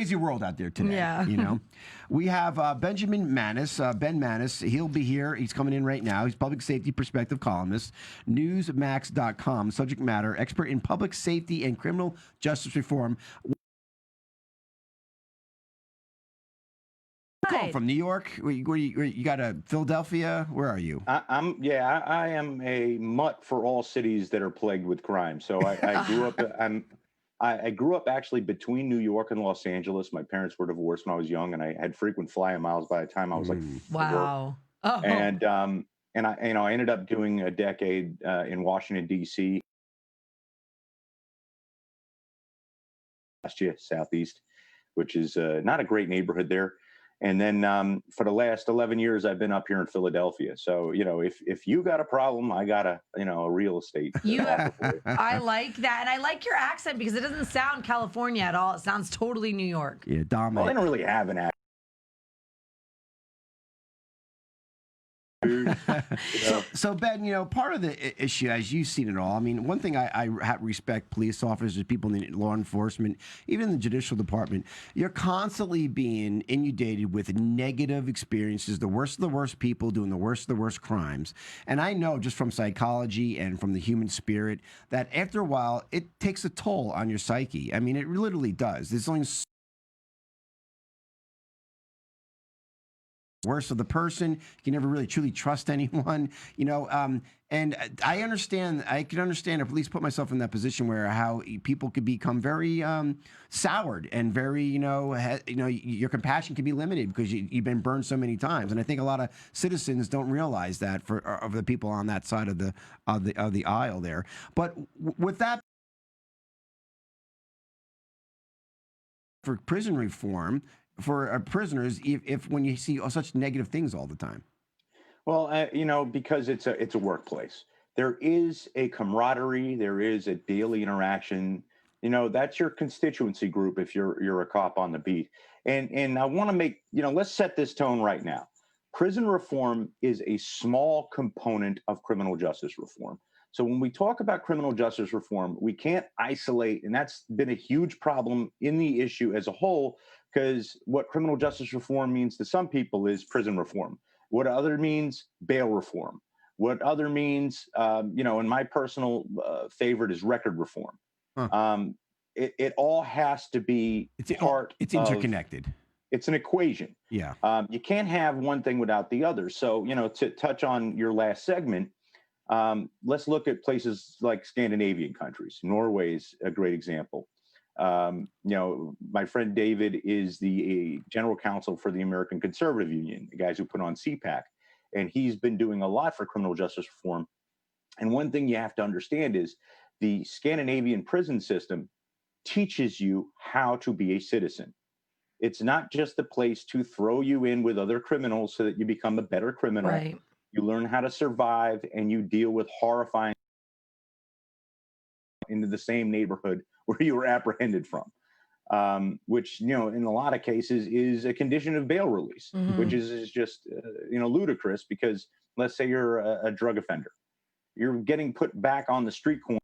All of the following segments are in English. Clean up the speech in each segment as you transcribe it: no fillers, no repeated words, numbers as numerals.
Crazy world out there today. Yeah. You know, we have Benjamin Manis, Ben Manis. He'll be here. He's coming in right now. He's public safety perspective columnist, Newsmax.com, subject matter expert in public safety and criminal justice reform. Call from New York. You got a Philadelphia. Where are you? I am a mutt for all cities that are plagued with crime. So I grew up. I grew up actually between New York and Los Angeles. My parents were divorced when I was young, and I had frequent flying miles by the time I was like 4. Wow. Oh. And I ended up doing a decade in Washington D.C. last year, Southeast, which is not a great neighborhood there. And then for the last 11 years, I've been up here in Philadelphia. So, if you got a problem, I got a real estate. I like that. And I like your accent because it doesn't sound California at all. It sounds totally New York. Yeah, dominant. Well, I don't really have an accent. So Ben, part of the issue, as you've seen it all, I mean, one thing I respect police officers, people in law enforcement, even in the judicial department, you're constantly being inundated with negative experiences, the worst of the worst people doing the worst of the worst crimes. And I know just from psychology and from the human spirit that after a while, it takes a toll on your psyche. I mean, it literally does. There's only worst of the person. You can never really truly trust anyone, and I can understand, or at least put myself in that position where how people could become very soured and very, your compassion can be limited because you've been burned so many times. And I think a lot of citizens don't realize that of the people on that side of the aisle there. But with that, for prison reform, for prisoners, if when you see such negative things all the time? Well, because it's a workplace. There is a camaraderie. There is a daily interaction. That's your constituency group if you're a cop on the beat. And I want to make, let's set this tone right now. Prison reform is a small component of criminal justice reform. So when we talk about criminal justice reform, we can't isolate, and that's been a huge problem in the issue as a whole, because what criminal justice reform means to some people is prison reform. What other means bail reform. What other means, and my personal favorite is record reform. Huh. It all has to be it's interconnected. It's an equation. Yeah. You can't have one thing without the other. So, to touch on your last segment, let's look at places like Scandinavian countries. Norway's a great example. My friend David is the general counsel for the American Conservative Union, the guys who put on CPAC, and he's been doing a lot for criminal justice reform. And one thing you have to understand is the Scandinavian prison system teaches you how to be a citizen. It's not just a place to throw you in with other criminals so that you become a better criminal. Right. You learn how to survive, and you deal with horrifying into the same neighborhood where you were apprehended from, which, in a lot of cases is a condition of bail release, which is just, ludicrous because let's say you're a drug offender. You're getting put back on the street corner.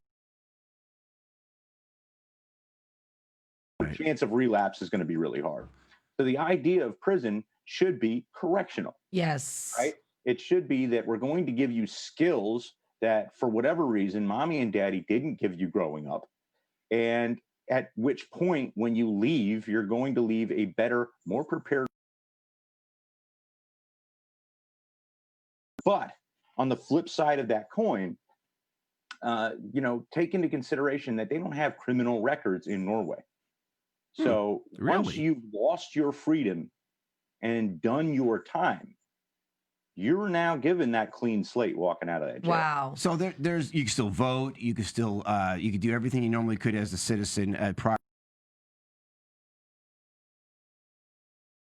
The chance of relapse is going to be really hard. So the idea of prison should be correctional. Yes. Right? It should be that we're going to give you skills that for whatever reason, mommy and daddy didn't give you growing up. And at which point, when you leave, you're going to leave a better, more prepared. But on the flip side of that coin, take into consideration that they don't have criminal records in Norway. So once you've lost your freedom and done your time, you're now given that clean slate walking out of that jail. Wow. So you can still vote. You can still you can do everything you normally could as a citizen prior.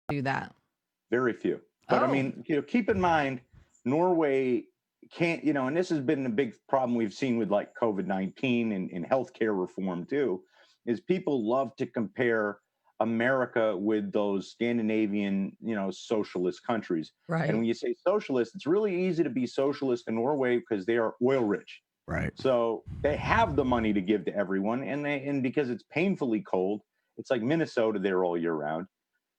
Do that. Very few. But I mean, keep in mind, Norway can't, and this has been a big problem we've seen with like COVID-19 and healthcare reform too, is people love to compare America with those Scandinavian, socialist countries. Right. And when you say socialist, it's really easy to be socialist in Norway because they are oil rich. Right. So they have the money to give to everyone, and because it's painfully cold, It's like Minnesota there all year round.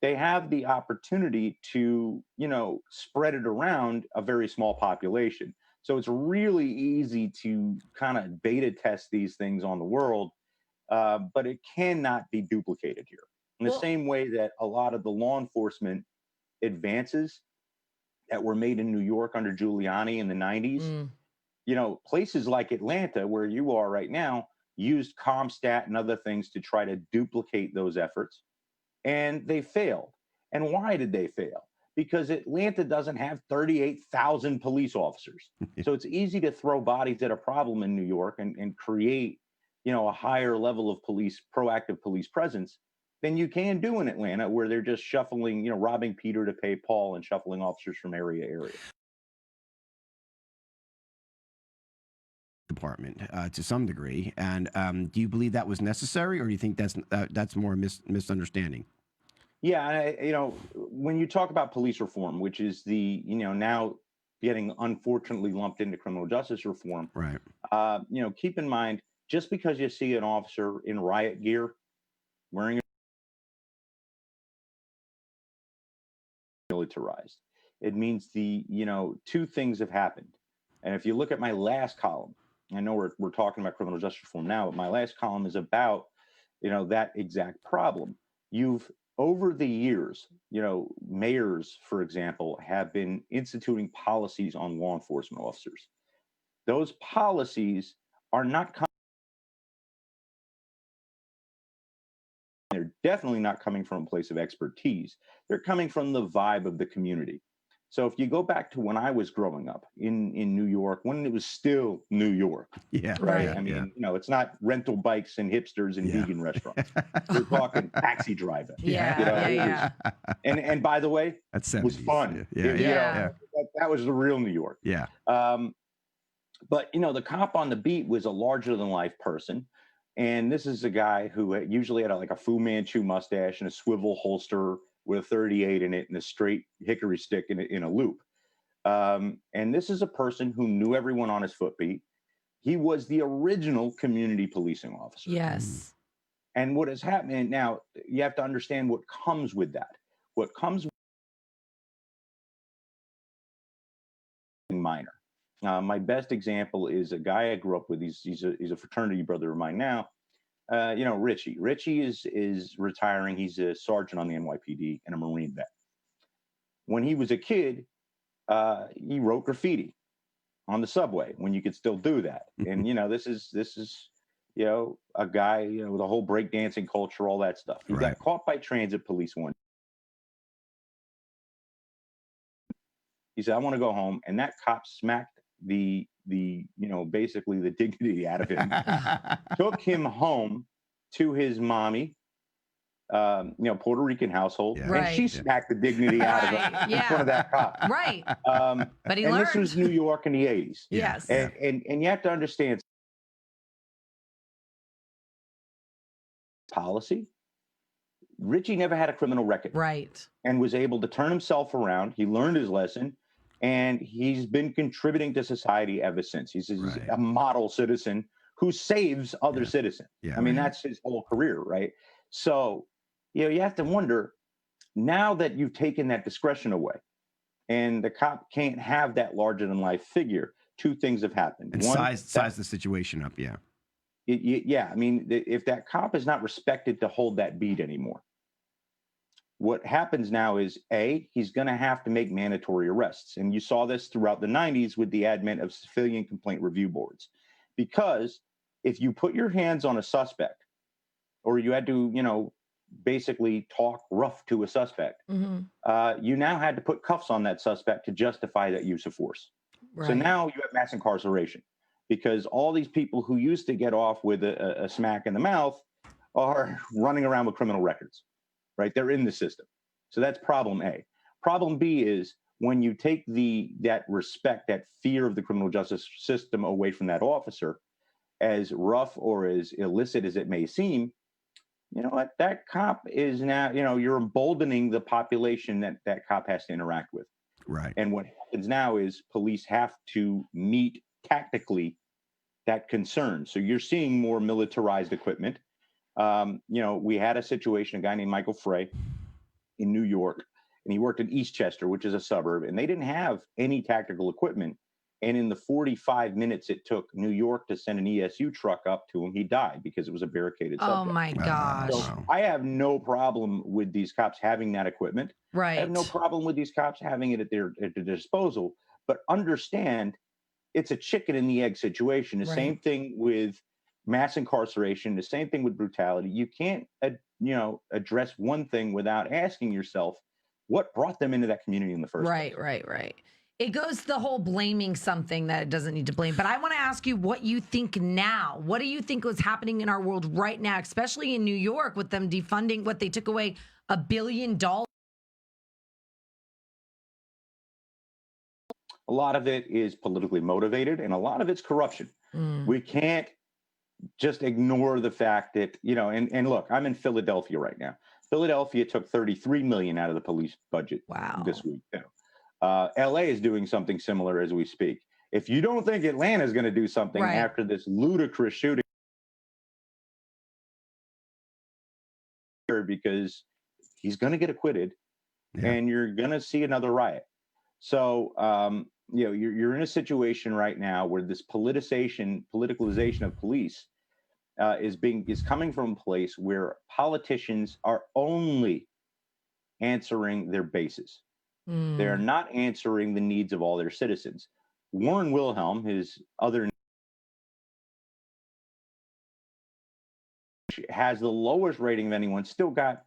They have the opportunity to, spread it around a very small population. So it's really easy to kind of beta test these things on the world, but it cannot be duplicated here. In the Well, same way that a lot of the law enforcement advances that were made in New York under Giuliani in the 90s, places like Atlanta, where you are right now, used Comstat and other things to try to duplicate those efforts, and they failed. And why did they fail? Because Atlanta doesn't have 38,000 police officers. So it's easy to throw bodies at a problem in New York and create, a higher level of proactive police presence than you can do in Atlanta, where they're just shuffling, robbing Peter to pay Paul and shuffling officers from area to area. Department to some degree. And do you believe that was necessary, or do you think that's more misunderstanding? Yeah, when you talk about police reform, which is the, now getting unfortunately lumped into criminal justice reform, Right. Keep in mind, just because you see an officer in riot gear wearing militarized, it means two things have happened. And if you look at my last column, I know we're talking about criminal justice reform now, but my last column is about, that exact problem. Over the years, mayors, for example, have been instituting policies on law enforcement officers. Those policies are not they're definitely not coming from a place of expertise. They're coming from the vibe of the community. So if you go back to when I was growing up in New York, when it was still New York, Yeah. Right. Yeah, I mean, it's not rental bikes and hipsters and Yeah. vegan restaurants. We're talking taxi driving. Yeah. And by the way, That's it was 70s. fun. Yeah. Yeah. That was the real New York. Yeah. But the cop on the beat was a larger than life person. And this is a guy who usually had like a Fu Manchu mustache and a swivel holster with a 38 in it and a straight hickory stick in a loop. And this is a person who knew everyone on his footbeat. He was the original community policing officer. Yes. And what is happening now, you have to understand what comes with that. What comes with minor. My best example is a guy I grew up with. He's a fraternity brother of mine now. Richie. Richie is retiring. He's a sergeant on the NYPD and a Marine vet. When he was a kid, he wrote graffiti on the subway when you could still do that. And this is a guy with a whole breakdancing culture, all that stuff. He got caught by transit police one. He said, "I want to go home," and that cop smacked the basically the dignity out of him. Took him home to his mommy, Puerto Rican household, and she smacked the dignity out of him in front of that cop. Right. But he and learned. This was New York in the 80s. Yes. And you have to understand policy. Richie never had a criminal record. Right. And was able to turn himself around. He learned his lesson. And he's been contributing to society ever since. He's a model citizen who saves other citizens. I mean, that's his whole career, right? So, you have to wonder, now that you've taken that discretion away and the cop can't have that larger than life figure, two things have happened. And one, size the situation up, yeah. I mean, if that cop is not respected to hold that beat anymore, what happens now is, he's going to have to make mandatory arrests. And you saw this throughout the 90s with the advent of civilian complaint review boards. Because if you put your hands on a suspect, or you had to, basically talk rough to a suspect, you now had to put cuffs on that suspect to justify that use of force. Right. So now you have mass incarceration, because all these people who used to get off with a smack in the mouth are running around with criminal records. Right? They're in the system. So that's problem A. Problem B is when you take that respect, that fear of the criminal justice system away from that officer, as rough or as illicit as it may seem, you know what? That cop is now, you're emboldening the population that cop has to interact with. Right. And what happens now is police have to meet tactically that concern. So you're seeing more militarized equipment. We had a situation, a guy named Michael Frey in New York, and he worked in Eastchester, which is a suburb, and they didn't have any tactical equipment. And in the 45 minutes it took New York to send an ESU truck up to him, he died because it was a barricated Oh subject. my gosh. So I have no problem with these cops having that equipment. I have no Right. problem with these cops having it at their disposal. But understand, it's a chicken and the egg situation. The Right. same thing with mass incarceration. The same thing with brutality. You can't, address one thing without asking yourself what brought them into that community in the first place. Right. It goes to the whole blaming something that it doesn't need to blame. But I want to ask you what you think now. What do you think was happening in our world right now, especially in New York with them defunding what they took away $1 billion? A lot of it is politically motivated and a lot of it's corruption. We can't just ignore the fact that, and look, I'm in Philadelphia right now. Philadelphia took $33 million out of the police budget this week. LA is doing something similar as we speak. If you don't think Atlanta is going to do something after this ludicrous shooting, because he's going to get acquitted and you're going to see another riot. So, you're in a situation right now where this politicalization of police is coming from a place where politicians are only answering their bases. They're not answering the needs of all their citizens. Warren Wilhelm, his other, has the lowest rating of anyone, still got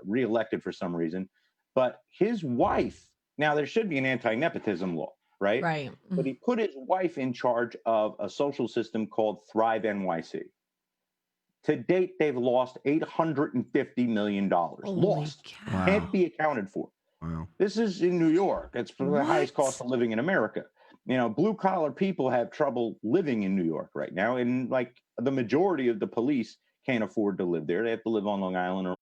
reelected for some reason. But his wife, now there should be an anti-nepotism law, right? Right. But he put his wife in charge of a social system called Thrive NYC. To date, they've lost $850 million. Lost. Cow. Can't be accounted for. Wow. This is in New York. It's the highest cost of living in America. Blue collar people have trouble living in New York right now. And like the majority of the police can't afford to live there. They have to live on Long Island or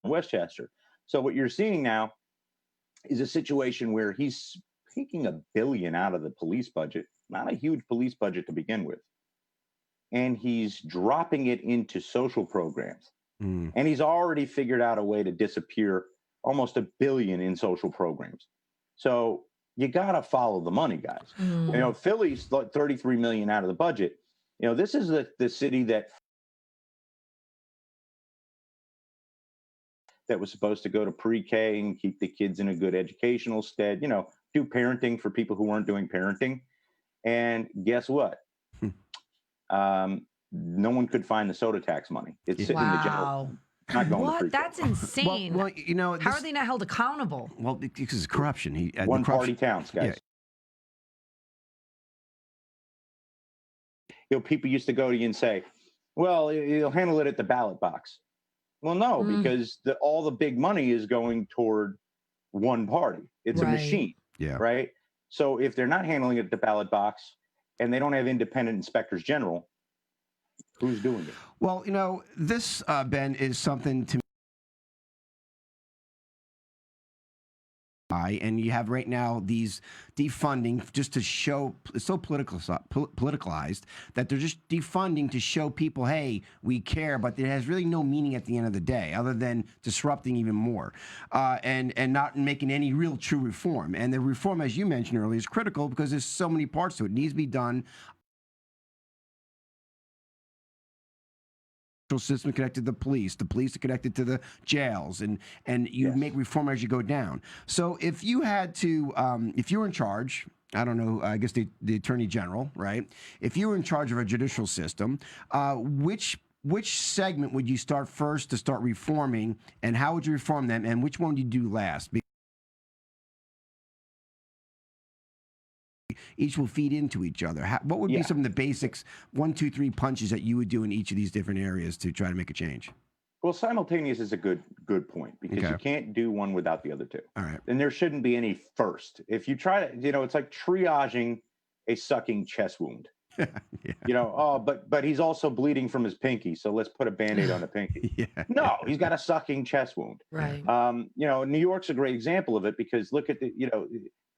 Westchester. So what you're seeing now is a situation where he's taking $1 billion out of the police budget, not a huge police budget to begin with, and he's dropping it into social programs. And he's already figured out a way to disappear almost $1 billion in social programs. So you got to follow the money, guys. Philly's $33 million out of the budget. This is the city that was supposed to go to pre-K and keep the kids in a good educational stead, do parenting for people who weren't doing parenting. And guess what? No one could find the soda tax money. It's sitting in the general. Not going to pre-K. That's insane. Well, how are they not held accountable? Well, because it's corruption. One party towns, guys. People used to go to you and say, well, you'll handle it at the ballot box. Well, no, because all the big money is going toward one party. It's a machine, right? So if they're not handling it at the ballot box and they don't have independent inspectors general, who's doing it? Well, this, Ben, is something to me. And you have right now these defunding just to show, it's so politicalized that they're just defunding to show people, hey, we care, but it has really no meaning at the end of the day other than disrupting even more and not making any real true reform. And the reform, as you mentioned earlier, is critical because there's so many parts to it. It needs to be done. System connected to the police are connected to the jails, and you make reform as you go down. So if you had to, if you were in charge, I don't know, I guess the attorney general, right? If you were in charge of a judicial system, which segment would you start first to start reforming, and how would you reform them, and which one would you do last? Each will feed into each other. What would be some of the basics, 1, 2, 3 punches that you would do in each of these different areas to try to make a change? Well, simultaneous is a good point because you can't do one without the other two. All right. And there shouldn't be any first. If you try to, it's like triaging a sucking chest wound. But he's also bleeding from his pinky, so let's put a Band-Aid on the pinky. No, he's got a sucking chest wound. Right. New York's a great example of it because look at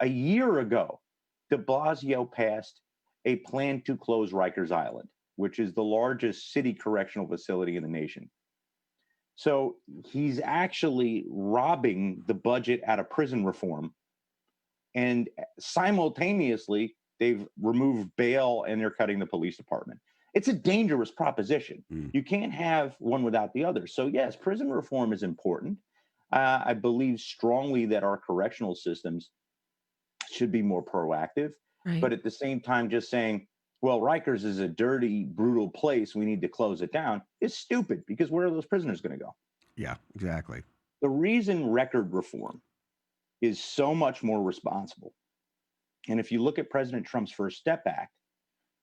a year ago, de Blasio passed a plan to close Rikers Island, which is the largest city correctional facility in the nation. So he's actually robbing the budget out of prison reform. And simultaneously, they've removed bail and they're cutting the police department. It's a dangerous proposition. You can't have one without the other. So yes, prison reform is important. I believe strongly that our correctional systems should be more proactive. Right. But at the same time, just saying, well, Rikers is a dirty, brutal place, we need to close it down, is stupid, because where are those prisoners going to go? Yeah, exactly. The reason record reform is so much more responsible, and if you look at President Trump's First Step Act,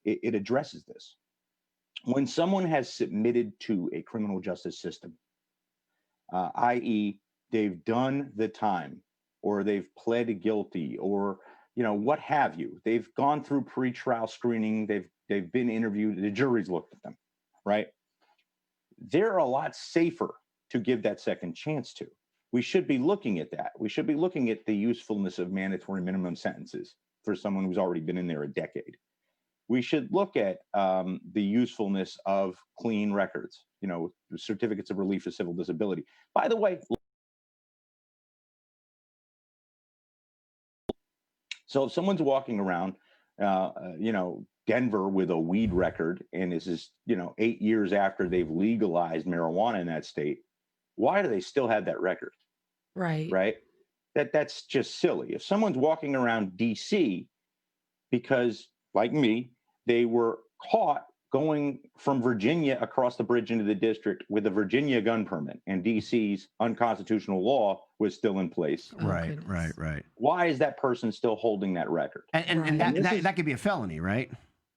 it addresses this. When someone has submitted to a criminal justice system, i.e., they've done the time, or they've pled guilty, or what have you, they've gone through pretrial screening, they've been interviewed, the jury's looked at them, right? They're a lot safer to give that second chance to. We should be looking at that. We should be looking at the usefulness of mandatory minimum sentences for someone who's already been in there a decade. We should look at the usefulness of clean records, certificates of relief of civil disability. By the way, so if someone's walking around, Denver with a weed record, and this is, 8 years after they've legalized marijuana in that state, why do they still have that record? Right. Right. That's just silly. If someone's walking around DC because, like me, they were caught going from Virginia across the bridge into the district with a Virginia gun permit, and DC's unconstitutional law was still in place. Oh, Right. goodness. Why is that person still holding that record? And Right. that could be a felony, right?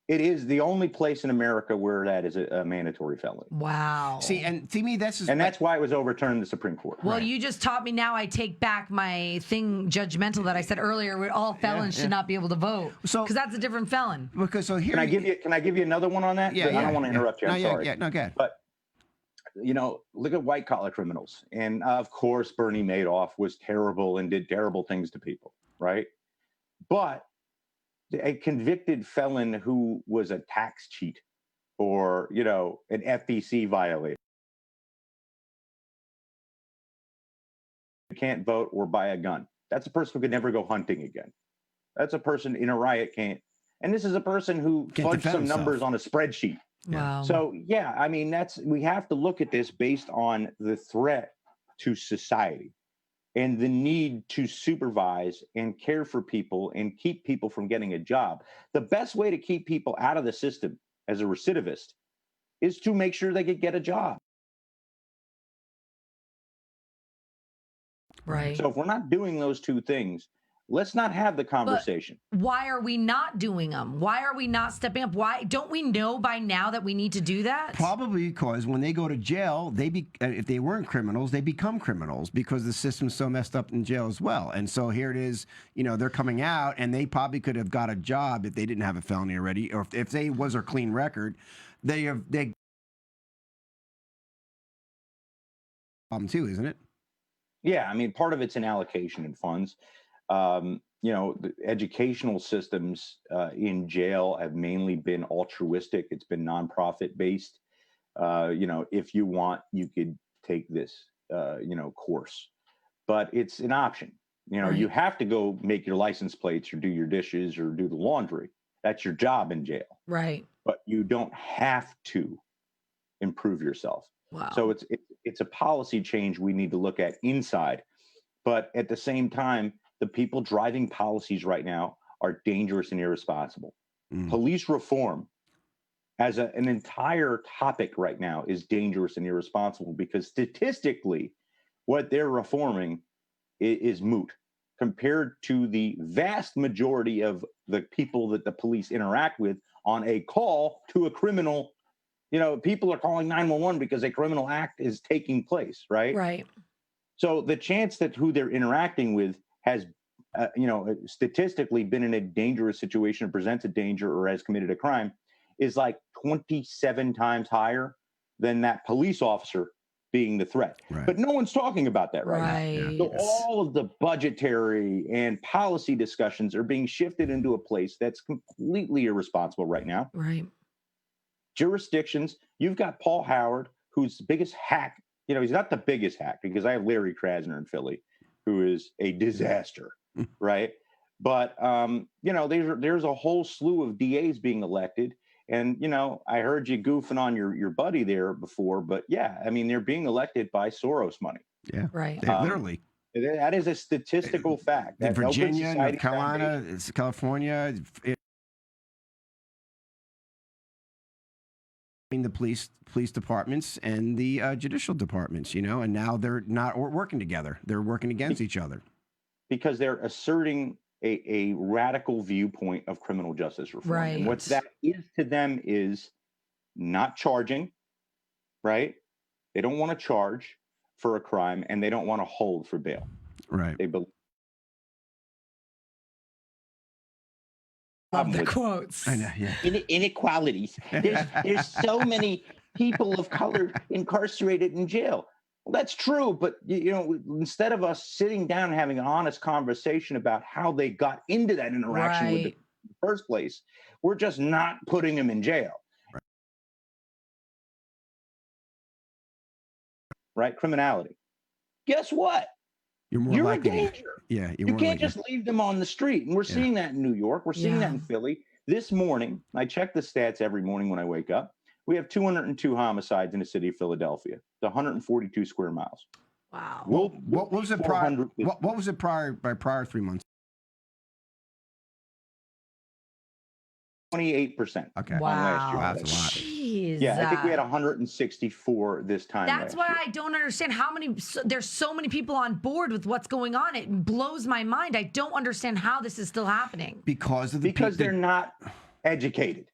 It is the only place in America where that is a mandatory felony. Wow. See, and to me, that's why it was overturned in the Supreme Court. Well, you just taught me. Now I take back my thing judgmental that I said earlier, where all felons should not be able to vote. So- because that's a different felon. because so here. Can I give you another one on that? Yeah, I don't want to interrupt you. I'm sorry. No, go ahead. But look at white collar criminals, and of course, Bernie Madoff was terrible and did terrible things to people, right? But a convicted felon who was a tax cheat or an FBC violator can't vote or buy a gun. That's a person who could never go hunting again. That's a person in a riot can't. And this is a person who Can't fudged defend some himself. numbers on a spreadsheet. Wow. So yeah, I mean, we have to look at this based on the threat to society and the need to supervise and care for people and keep people from getting a job. The best way to keep people out of the system as a recidivist is to make sure they could get a job. right. So if we're not doing those two things, let's not have the conversation. Why are we not doing them? Why are we not stepping up? Why don't we know by now that we need to do that? Probably because when they go to jail, if they weren't criminals, they become criminals because the system's so messed up in jail as well. And so here it is, they're coming out, and they probably could have got a job if they didn't have a felony already, or if they was a clean record. They problem too, isn't it? Yeah, I mean, part of it's an allocation in funds. The educational systems in jail have mainly been altruistic. It's been nonprofit based. If you want, you could take this, course, but it's an option. Right. You have to go make your license plates or do your dishes or do the laundry. That's your job in jail. Right. But you don't have to improve yourself. Wow. So it's a policy change we need to look at inside. But at the same time, the people driving policies right now are dangerous and irresponsible. Police reform as an entire topic right now is dangerous and irresponsible because statistically, what they're reforming is moot compared to the vast majority of the people that the police interact with on a call to a criminal. People are calling 911 because a criminal act is taking place, right? Right. So the chance that who they're interacting with has, statistically been in a dangerous situation or presents a danger or has committed a crime is like 27 times higher than that police officer being the threat. Right. But no one's talking about that right now. Right. So all of the budgetary and policy discussions are being shifted into a place that's completely irresponsible right now. Right. Jurisdictions, you've got Paul Howard, who's the biggest hack. He's not the biggest hack because I have Larry Krasner in Philly, who is a disaster, right? But there's a whole slew of DAs being elected. And, I heard you goofing on your buddy there before, but yeah, I mean, they're being elected by Soros money. Yeah. Right. Literally. That is a statistical fact. In That Open Virginia, Society North Carolina, Foundation- it's California. The police departments and the judicial departments, and now they're not working together. They're working against each other. Because they're asserting a radical viewpoint of criminal justice reform. Right. And what that is to them is not charging, right? They don't want to charge for a crime and they don't want to hold for bail. Right. They believe. Love the quotes. I know, yeah. Inequalities. There's so many people of color incarcerated in jail. Well, that's true, but instead of us sitting down and having an honest conversation about how they got into that interaction with them in the first place, we're just not putting them in jail. Right? Criminality. Guess what? You're a likely. danger. Yeah, You can't just leave them on the street. And we're seeing that in New York. We're seeing that in Philly. This morning, I check the stats every morning when I wake up. We have 202 homicides in the city of Philadelphia. It's 142 square miles. Wow. What was it prior? What was it prior 3 months? 28%. Okay. Wow. On last year. That's a lot. Jeez. Yeah, I think we had 164 this time. That's last why year. I don't understand there's so many people on board with what's going on. It blows my mind. I don't understand how this is still happening. Because they're not educated.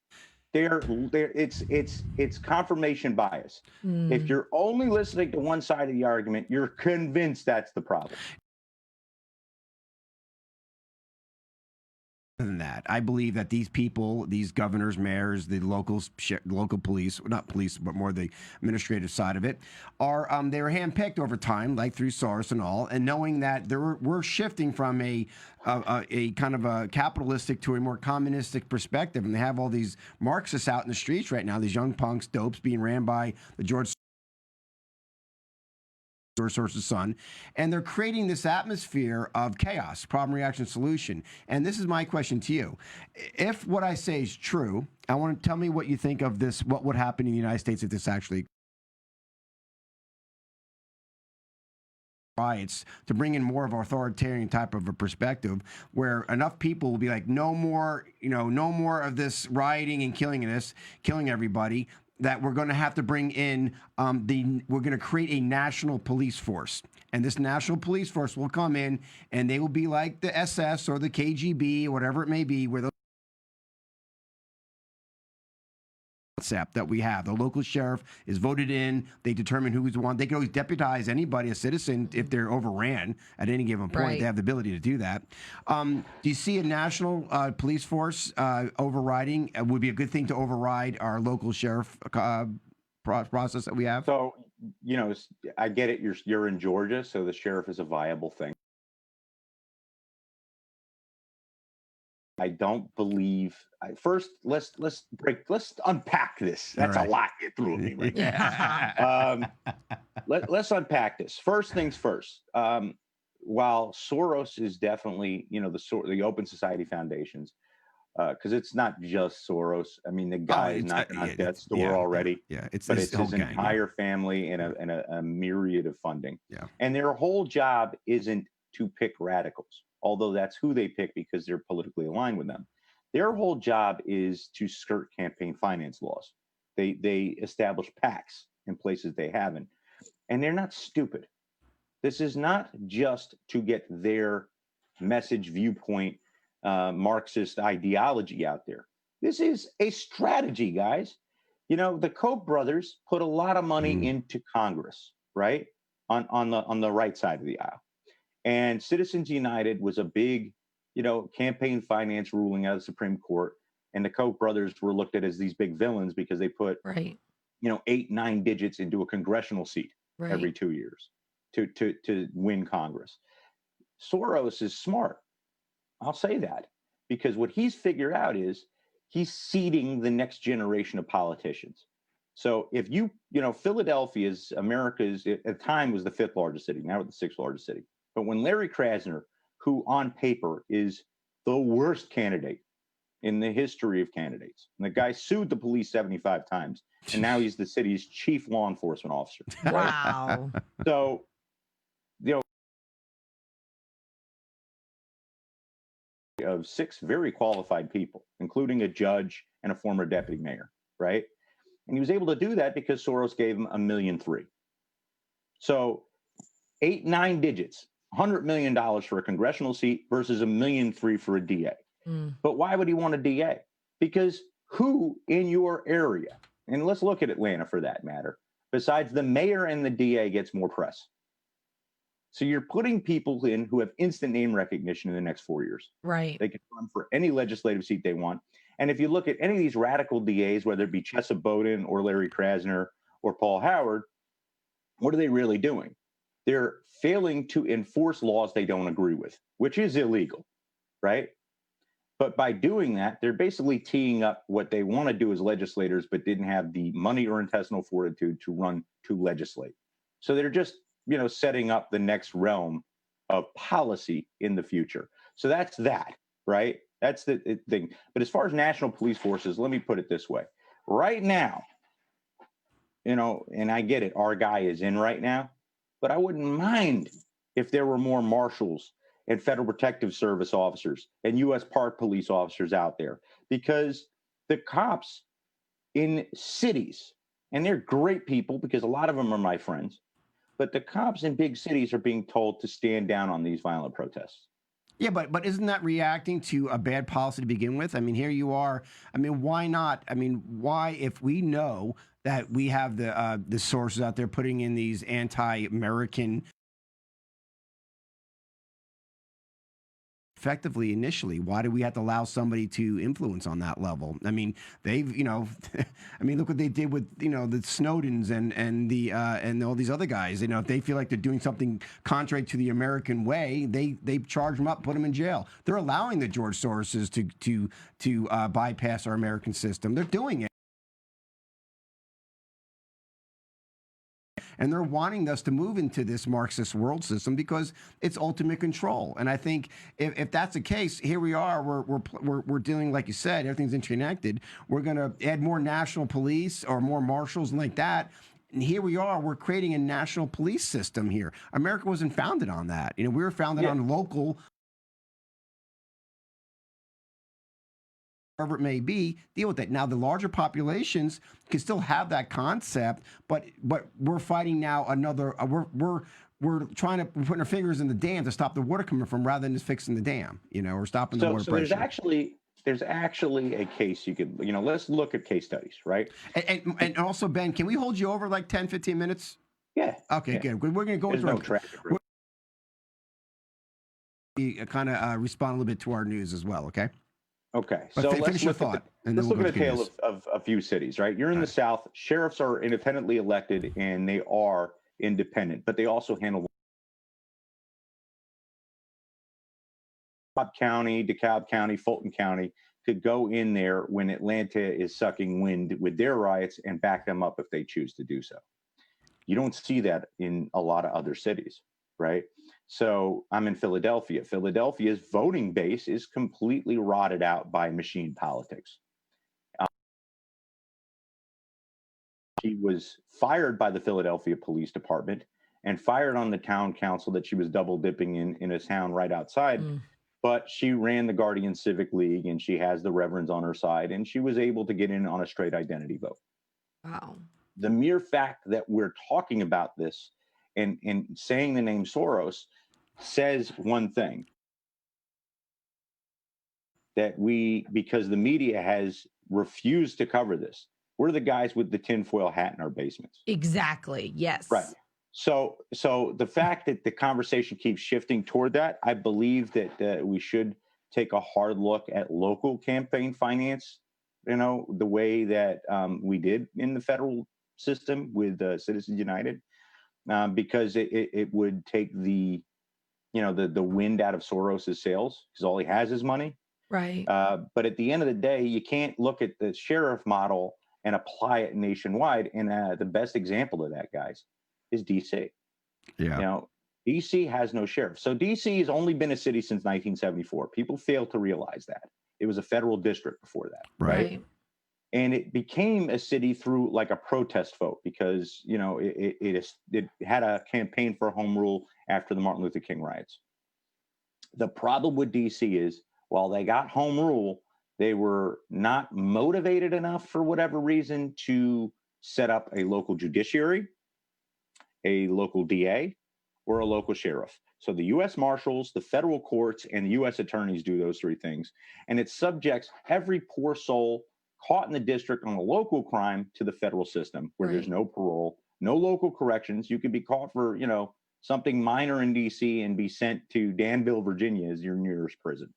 It's confirmation bias. If you're only listening to one side of the argument, you're convinced that's the problem. Than that, I believe that these people, these governors, mayors, the local police, not police, but more the administrative side of it, are they were handpicked over time, like through Soros and all, and knowing that we're shifting from a kind of a capitalistic to a more communistic perspective, and they have all these Marxists out in the streets right now, these young punks, dopes, being ran by the George Soros's son, and they're creating this atmosphere of chaos, problem, reaction, solution. And this is my question to you. If what I say is true, I want to tell me what you think of this, what would happen in the United States if this actually riots, to bring in more of an authoritarian type of a perspective where enough people will be like, no more of this rioting and killing everybody, that we're going to have to bring in we're going to create a national police force. And this national police force will come in and they will be like the SS or the KGB, or whatever it may be, where those concept that we have. The local sheriff is voted in. They determine who's the one. They can always deputize anybody, a citizen, if they're overran at any given point. Right. They have the ability to do that. Do you see a national police force overriding? Would be a good thing to override our local sheriff process that we have? So, I get it. You're in Georgia, so the sheriff is a viable thing. I don't believe. First, let's unpack this. That's a lot you threw at me right now. Let's unpack this. First things first. While Soros is definitely, the Open Society Foundations, because it's not just Soros. I mean, the guy is knocking on death's door already. Yeah, it's his entire family and a myriad of funding. Yeah, and their whole job isn't to pick radicals, although that's who they pick because they're politically aligned with them. Their whole job is to skirt campaign finance laws. They establish PACs in places they haven't, and they're not stupid. This is not just to get their message, viewpoint, Marxist ideology out there. This is a strategy, guys. The Koch brothers put a lot of money into Congress, right? On the right side of the aisle. And Citizens United was a big, campaign finance ruling out of the Supreme Court. And the Koch brothers were looked at as these big villains because they put, 8, 9 digits into a congressional seat. every Right. 2 years to win Congress. Soros is smart. I'll say that because what he's figured out is he's seeding the next generation of politicians. So if Philadelphia is America's, at the time was the fifth largest city, now it's the sixth largest city. But when Larry Krasner, who on paper is the worst candidate in the history of candidates, and the guy sued the police 75 times, and now he's the city's chief law enforcement officer. Right? Wow. So, of six very qualified people, including a judge and a former deputy mayor, right? And he was able to do that because Soros gave him $1.3 million. So 8-9 digits, $100 million for a congressional seat versus $1.3 million for a DA. But why would he want a DA? Because who in your area, and let's look at Atlanta for that matter, besides the mayor and the DA gets more press? So you're putting people in who have instant name recognition in the next 4 years. Right. They can run for any legislative seat they want. And if you look at any of these radical DAs, whether it be Chesa Boudin or Larry Krasner or Paul Howard, what are they really doing? They're failing to enforce laws they don't agree with, which is illegal, right? But by doing that, they're basically teeing up what they want to do as legislators, but didn't have the money or intestinal fortitude to run to legislate. So they're just, setting up the next realm of policy in the future. So that's that, right? That's the thing. But as far as national police forces, let me put it this way. Right now, and I get it, our guy is in right now, but I wouldn't mind if there were more marshals and Federal Protective Service officers and U.S. Park Police officers out there, because the cops in cities, and they're great people because a lot of them are my friends, but the cops in big cities are being told to stand down on these violent protests. Yeah, but isn't that reacting to a bad policy to begin with? I mean, here you are. I mean, why not? I mean, why, if we know that we have the sources out there putting in these anti-American effectively initially, why do we have to allow somebody to influence on that level? I mean, they've, I mean, look what they did with, the Snowdens and all these other guys. If they feel like they're doing something contrary to the American way, they charge them up, put them in jail. They're allowing the George Soroses to bypass our American system. They're doing it. And they're wanting us to move into this Marxist world system because it's ultimate control. And I think if that's the case, here we are. We're dealing, like you said, everything's interconnected. We're going to add more national police or more marshals and like that. And here we are. We're creating a national police system here. America wasn't founded on that. We were founded on local, wherever it may be, deal with it. Now, the larger populations can still have that concept, but we're fighting now another. We're trying to put our fingers in the dam to stop the water coming from, rather than just fixing the dam, or stopping the water pressure. There's actually a case you could, let's look at case studies, right? And also, Ben, can we hold you over like 10, 15 minutes? Yeah. Okay, good. We're going to go There's through. no traffic. Kind of respond a little bit to our news as well, okay? Okay, but so finish your thought. Let's look at a tale of a few cities, right? You're in the South. Sheriffs are independently elected, and they are independent, but they also handle Cobb County, DeKalb County, Fulton County could go in there when Atlanta is sucking wind with their riots and back them up if they choose to do so. You don't see that in a lot of other cities, right? So I'm in Philadelphia. Philadelphia's voting base is completely rotted out by machine politics. She was fired by the Philadelphia Police Department and fired on the town council that she was double dipping in a town right outside. But she ran the Guardian Civic League, and she has the reverends on her side, and she was able to get in on a straight identity vote. Wow. The mere fact that we're talking about this and saying the name Soros says one thing, that because the media has refused to cover this. We're the guys with the tinfoil hat in our basements. Exactly. Yes. Right. So the fact that the conversation keeps shifting toward that, I believe that we should take a hard look at local campaign finance, the way that we did in the federal system with Citizens United. because it would take the the wind out of Soros's sails, because all he has is money. Right. But at the end of the day, you can't look at the sheriff model and apply it nationwide. And the best example of that, guys, is DC. Yeah. DC has no sheriff. So DC has only been a city since 1974. People fail to realize that. It was a federal district before that. Right. And it became a city through like a protest vote, because it had a campaign for home rule after the Martin Luther King riots. The problem with DC is, while they got home rule, they were not motivated enough for whatever reason to set up a local judiciary, a local DA, or a local sheriff. So the U.S. Marshals, the federal courts, and the U.S. attorneys do those three things. And it subjects every poor soul caught in the district on a local crime to the federal system, where there's no parole, no local corrections. You could be caught for, something minor in DC and be sent to Danville, Virginia as your nearest prison,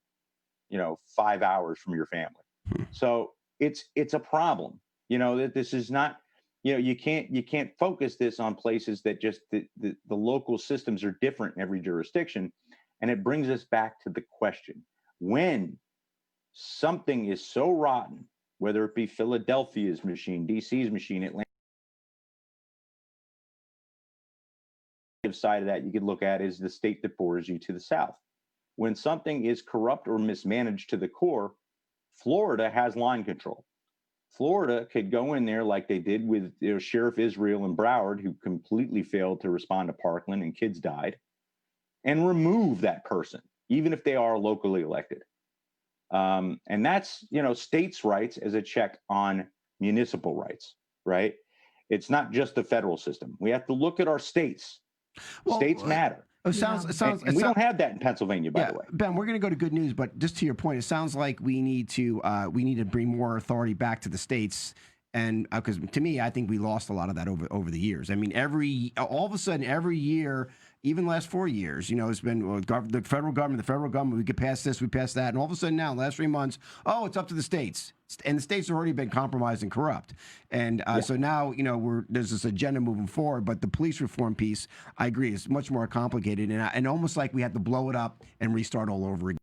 5 hours from your family. So it's a problem, that this is not, you can't focus this on places that just the local systems are different in every jurisdiction. And it brings us back to the question: when something is so rotten, whether it be Philadelphia's machine, DC's machine, Atlanta side of that you could look at is the state that borders you to the south. When something is corrupt or mismanaged to the core, Florida has line control. Florida could go in there like they did with Sheriff Israel in Broward, who completely failed to respond to Parkland and kids died, and remove that person, even if they are locally elected. And that's, states' rights as a check on municipal rights, right? It's not just the federal system. We have to look at our states. States matter. It sounds. And we don't have that in Pennsylvania, by the way. Ben, we're going to go to good news, but just to your point, it sounds like we need to bring more authority back to the states, and because to me, I think we lost a lot of that over the years. I mean, all of a sudden, every year, even last 4 years, it's been the federal government. We could pass this, we pass that, and all of a sudden now, last 3 months, it's up to the states, and the states have already been compromised and corrupt, and so now there's this agenda moving forward. But the police reform piece, I agree, is much more complicated, and almost like we had to blow it up and restart all over again.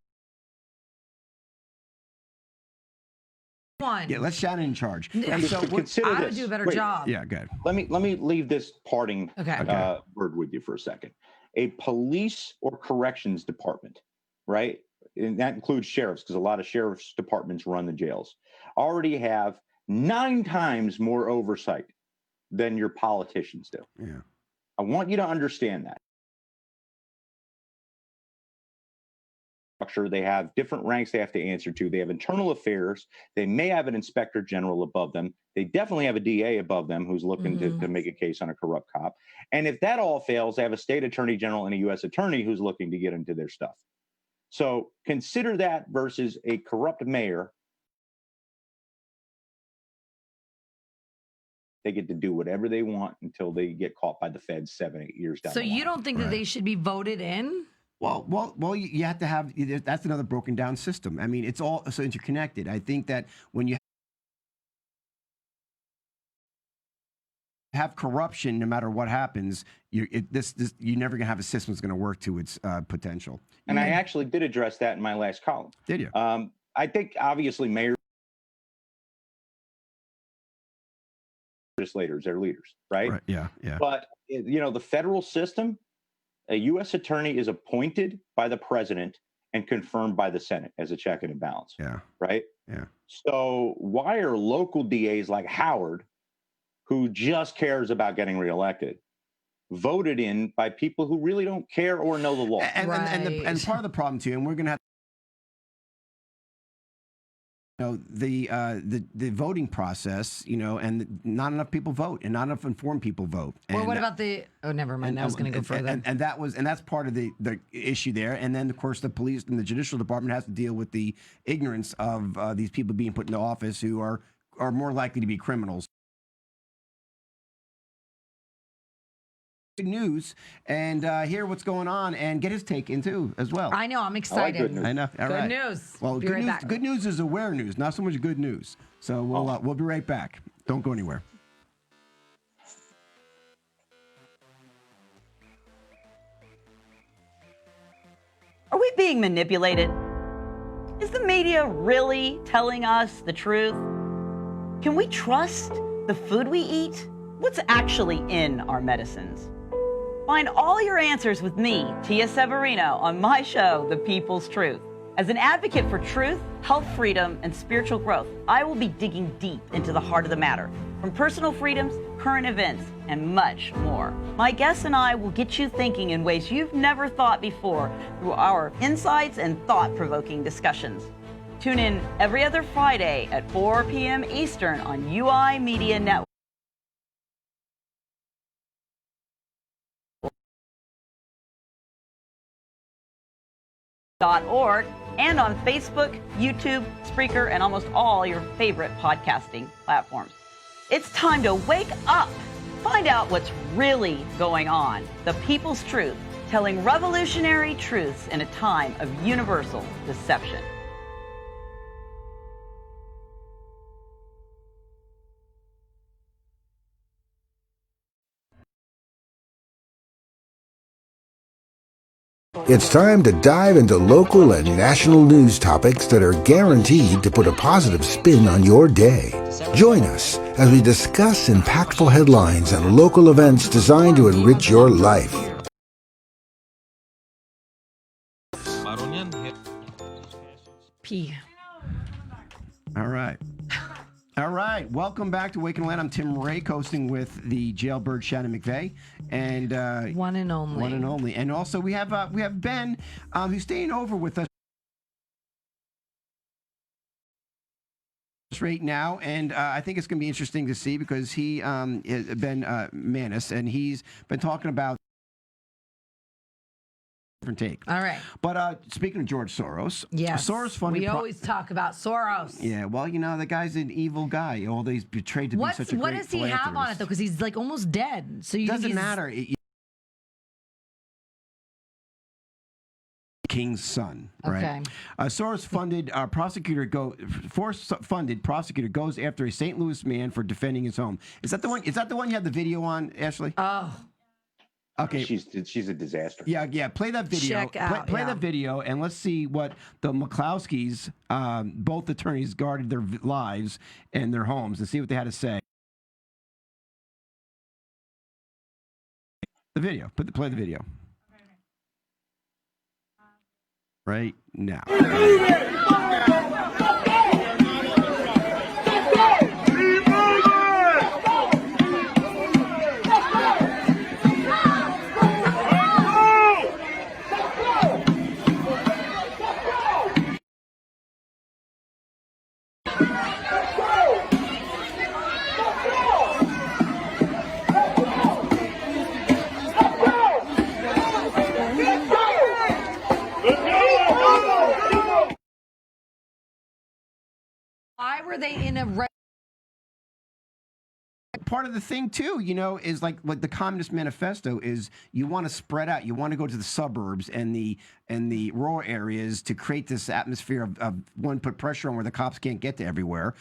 Yeah, let Shannon in charge. And so consider I would this. do a better Wait, job. Yeah, good. Let me leave this parting Okay. word with you for a second. A police or corrections department, right? And that includes sheriffs, because a lot of sheriff's departments run the jails, already have 9 times more oversight than your politicians do. Yeah. I want you to understand that. They have different ranks they have to answer to. They have internal affairs. They may have an inspector general above them. They definitely have a DA above them who's looking to make a case on a corrupt cop. And if that all fails, they have a state attorney general and a U.S. attorney who's looking to get into their stuff. So consider that versus a corrupt mayor. They get to do whatever they want until they get caught by the feds 7-8 years down the line. So you don't think that they should be voted in? Well, you have to have. That's another broken down system. I mean, it's all so interconnected. I think that when you have corruption, no matter what happens, you're never gonna have a system that's gonna work to its potential. And I actually did address that in my last column. Did you? I think obviously mayors, legislators, they're leaders, right? Yeah. But the federal system. A U.S. attorney is appointed by the president and confirmed by the Senate as a check and balance. Yeah. Right? Yeah. So why are local DAs like Howard, who just cares about getting reelected, voted in by people who really don't care or know the law? And part of the problem too, and we're going to have the voting process, and not enough people vote, and not enough informed people vote. Well, what about the? Oh, never mind. I was going to go further. And that's part of the issue there. And then of course the police and the judicial department has to deal with the ignorance of these people being put into office who are more likely to be criminals. Good news, and hear what's going on and get his take into as well. I know, I'm excited. good news. I know. All right. Good news. Well, Be good right news. back. Good news is aware news, not so much good news. So we'll be right back. Don't go anywhere. we being manipulated? Is the media really telling us the truth? Can we trust the food we eat? What's actually in our medicines? Find all your answers with me, Tia Severino, on my show, The People's Truth. As an advocate for truth, health freedom, and spiritual growth, I will be digging deep into the heart of the matter, from personal freedoms, current events, and much more. My guests and I will get you thinking in ways you've never thought before through our insights and thought-provoking discussions. Tune in every other Friday at 4 p.m. Eastern on UI Media Network. .org and on Facebook, YouTube, Spreaker, and almost all your favorite podcasting platforms. It's time to wake up. Find out what's really going on. The People's Truth, telling revolutionary truths in a time of universal deception. It's time to dive into local and national news topics that are guaranteed to put a positive spin on your day. Join us as we discuss impactful headlines and local events designed to enrich your life. P. All right. All right. Welcome back to Awaken Land. I'm Tim Ray, coasting with the jailbird Shannon McVeigh, and One and only. one and only. And also we have Ben, who's staying over with us right now, and I think it's going to be interesting to see because he is Ben Manis, and he's been talking about different take. All right. But speaking of George Soros, Yes. Soros funded. We always talk about Soros. Yeah, well, you know, the guy's an evil guy. Although he's betrayed to be such a What great does he have on it philanthropist. though? Because he's like almost dead. So you think Doesn't he's- matter. King's son, right? Okay. Soros funded funded prosecutor goes after a St. Louis man for defending his home. Is that the one? Is that the one you have the video on, Ashley? Oh, Okay. She's a disaster. Yeah. Play that video. Check out, Play yeah. that video, and let's see what the McCloskeys, both attorneys, guarded their lives and their homes, and see what they had to say. The video. Play the video. Right now. why were they in a? Part of the thing too, you know, is like the Communist Manifesto is you want to spread out, you want to go to the suburbs and the rural areas to create this atmosphere of one, put pressure on where the cops can't get to everywhere.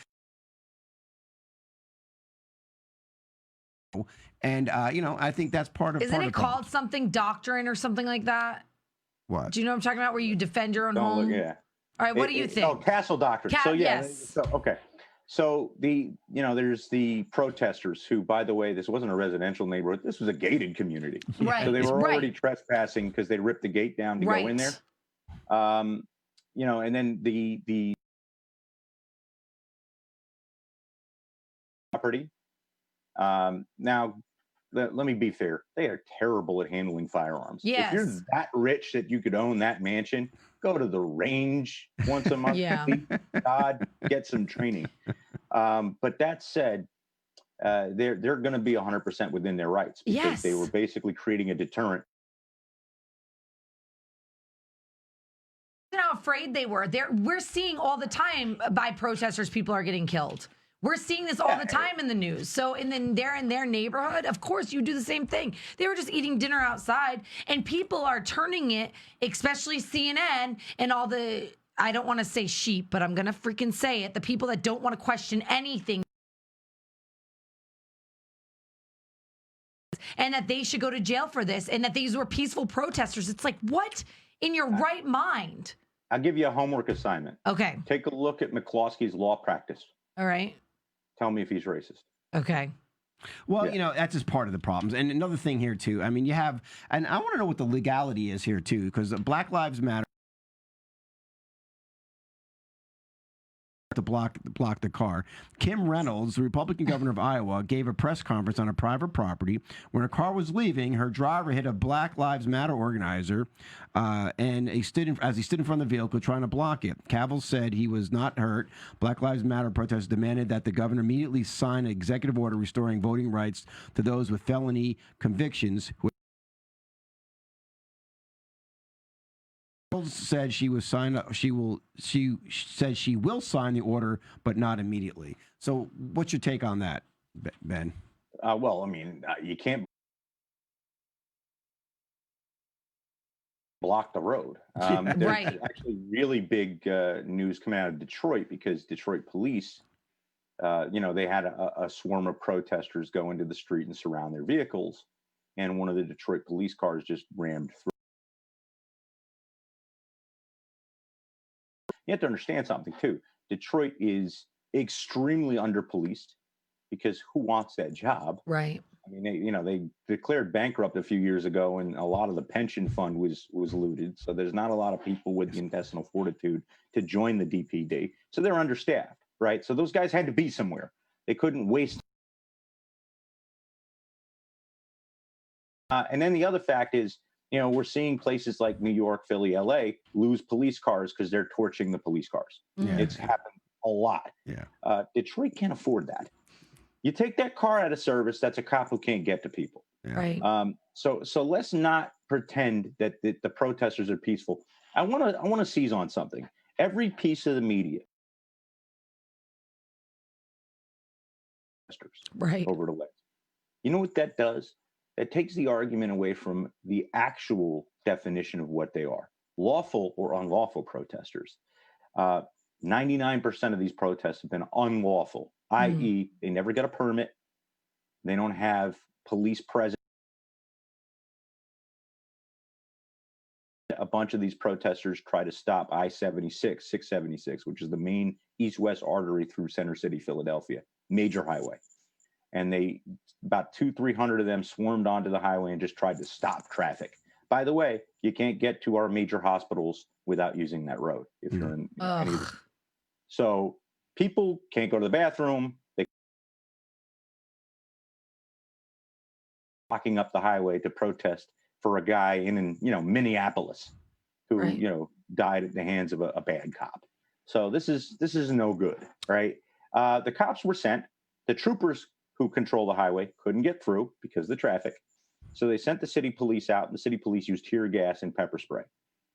And you know, I think that's part of. Isn't it called something doctrine or something like that? What? Do you know what I'm talking about? Where you defend your own Don't home? look, yeah. All right. What do you think? Oh, castle doctrine. So yeah. Yes. So okay. So there's the protesters who, by the way, this wasn't a residential neighborhood. This was a gated community. Right. So they were already right. trespassing because they ripped the gate down to Right. go in there. You know, and then the property. Now, let me be fair. They are terrible at handling firearms. If you're Yes. that rich that you could own that mansion, go to the range once a month. Yeah. God, get some training. But that said, they're going to be 100% within their rights because Yes. they were basically creating a deterrent. How afraid they were. We're seeing all the time by protesters, people are getting killed. We're seeing this all the time in the news. So, and then they're in their neighborhood. Of course, you do the same thing. They were just eating dinner outside, and people are turning it, especially CNN and all the, I don't want to say sheep, but I'm going to freaking say it. The people that don't want to question anything and that they should go to jail for this and that these were peaceful protesters. It's like, what in your right mind? I'll give you a homework assignment. Okay. Take a look at McCloskey's law practice. All right. Tell me if he's racist. Okay. Well, Yeah. that's just part of the problems. And another thing here, too, I mean, you have, and I want to know what the legality is here, too, because Black Lives Matter to block the car. Kim Reynolds, the Republican governor of Iowa, gave a press conference on a private property. When her car was leaving, her driver hit a Black Lives Matter organizer, and as he stood in front of the vehicle trying to block it. Cavill said he was not hurt. Black Lives Matter protesters demanded that the governor immediately sign an executive order restoring voting rights to those with felony convictions. Said she was sign up. She said she will sign the order, but not immediately. So, what's your take on that, Ben? Well, I mean, you can't block the road. There's Right. actually really big news coming out of Detroit because Detroit police, they had a swarm of protesters go into the street and surround their vehicles, and one of the Detroit police cars just rammed through. You have to understand something too. Detroit is extremely under-policed because who wants that job? Right. I mean, they declared bankrupt a few years ago, and a lot of the pension fund was looted. So there's not a lot of people with the intestinal fortitude to join the DPD. So they're understaffed, right? So those guys had to be somewhere. They couldn't waste. And then the other fact is, we're seeing places like New York, Philly, LA lose police cars because they're torching the police cars. Yeah. It's happened a lot. Yeah. Detroit can't afford that. You take that car out of service, that's a cop who can't get to people. Yeah. Right. So let's not pretend that the protesters are peaceful. I want to seize on something. Every piece of the media Right. over the legs. You know what that does? It takes the argument away from the actual definition of what they are, lawful or unlawful protesters. 99% of these protests have been unlawful, i.e., they never got a permit. They don't have police presence. A bunch of these protesters try to stop I-76, 676, which is the main east-west artery through Center City, Philadelphia, major highway. And about 200-300 of them swarmed onto the highway and just tried to stop traffic. By the way, you can't get to our major hospitals without using that road if you're in any of the. So people can't go to the bathroom. They're blocking up the highway to protest for a guy in Minneapolis who, Right. died at the hands of a bad cop. So this is no good, right? The cops were sent. The troopers who control the highway couldn't get through because of the traffic. So they sent the city police out, and the city police used tear gas and pepper spray.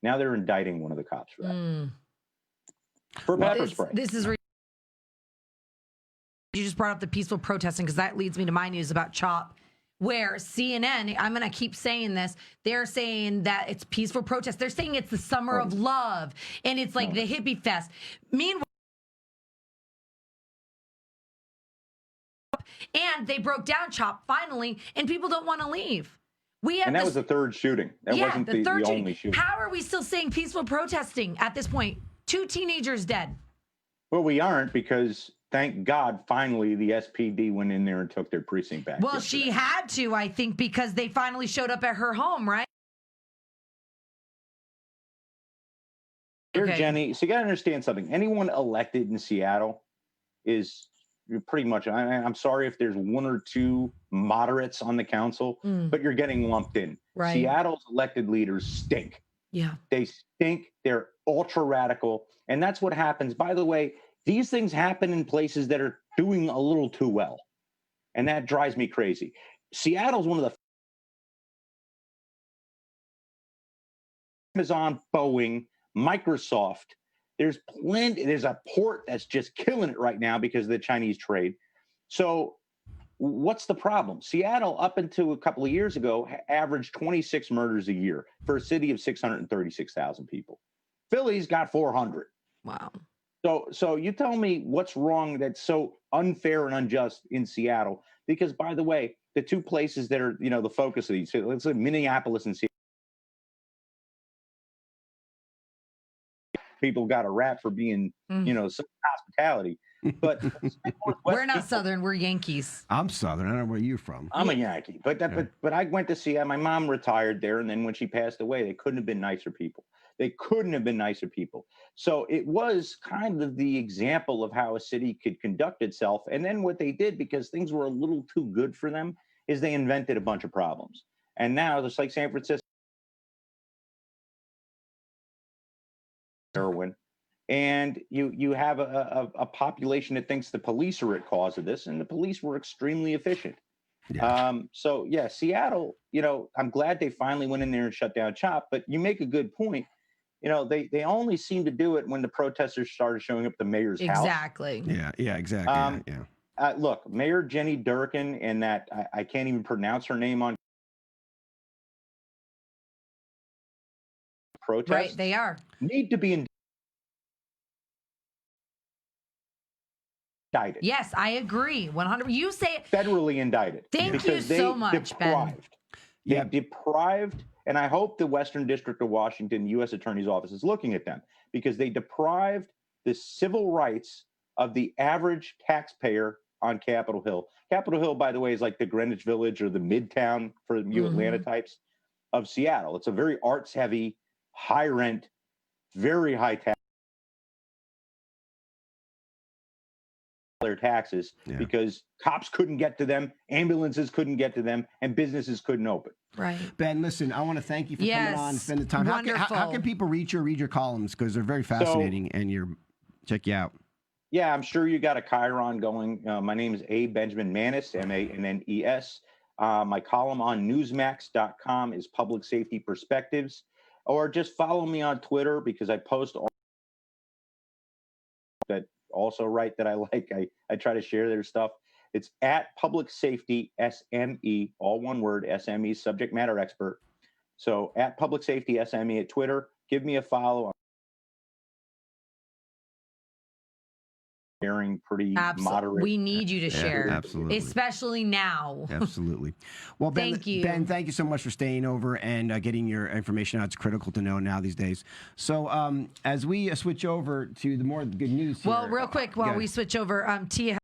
Now they're indicting one of the cops for that. For pepper spray. This is you just brought up the peaceful protesting because that leads me to my news about CHOP, where CNN, I'm going to keep saying this, they're saying that it's peaceful protest. They're saying it's the summer of love, and it's like the hippie fest. Meanwhile, and they broke down CHOP finally, and people don't want to leave. We have And that was the third shooting. That wasn't the only shooting. How are we still saying peaceful protesting at this point? 2 teenagers dead. Well, we aren't because, thank God, finally the SPD went in there and took their precinct back. Well, she had to, I think, because they finally showed up at her home, right? Here, Okay. Jenny, so you got to understand something. Anyone elected in Seattle is pretty much, I'm sorry if there's one or two moderates on the council, but you're getting lumped in. Right. Seattle's elected leaders stink. Yeah. They stink. They're ultra radical. And that's what happens. By the way, these things happen in places that are doing a little too well. And that drives me crazy. Seattle's one of the Amazon, Boeing, Microsoft. There's a port that's just killing it right now because of the Chinese trade. So what's the problem? Seattle, up until a couple of years ago, averaged 26 murders a year for a city of 636,000 people. Philly's got 400. Wow. So you tell me what's wrong that's so unfair and unjust in Seattle? Because, by the way, the two places that are, the focus of these, let's say Minneapolis and Seattle, people got a rap for being, some hospitality. But we're not Southern, we're Yankees. I'm Southern. I don't know where you're from. I'm a Yankee, but I went to see my mom retired there, and then when she passed away, they couldn't have been nicer people. They couldn't have been nicer people. So it was kind of the example of how a city could conduct itself. And then what they did, because things were a little too good for them, is they invented a bunch of problems. And now, just like San Francisco, heroin. And you have a population that thinks the police are at cause of this, and the police were extremely efficient. Yeah. So yeah, Seattle, I'm glad they finally went in there and shut down CHOP, but you make a good point. They only seem to do it when the protesters started showing up at the mayor's house. Exactly. Yeah, exactly. Look, Mayor Jenny Durkin, and that I can't even pronounce her name on protest. Right, they are. Need to be indicted. Yes, I agree. 100. You say it. Federally indicted. Thank you so much, Ben. They deprived, and I hope the Western District of Washington U.S. Attorney's Office is looking at them, because they deprived the civil rights of the average taxpayer on Capitol Hill. Capitol Hill, by the way, is like the Greenwich Village or the Midtown for you Atlanta types of Seattle. It's a very arts-heavy, high-rent, very high-tax. Their taxes because cops couldn't get to them, ambulances couldn't get to them, and businesses couldn't open. Right. Ben, listen, I want to thank you for coming on and spending the time. How can people read your columns? Because they're very fascinating, and check you out. Yeah, I'm sure you got a Chiron going. My name is A. Benjamin Manis, Mannes. My column on Newsmax.com is Public Safety Perspectives, or just follow me on Twitter, because I post all that. Also write that I like. I try to share their stuff. It's at Public Safety SME, all one word, SME, subject matter expert. So at Public Safety SME at Twitter. Give me a follow. I'm sharing pretty moderate. We need you to share. Absolutely. Especially now. Absolutely. Well, Ben, thank you so much for staying over and getting your information out. It's critical to know now these days. So as we switch over to the more good news here. Well, real quick, while we switch over, Tia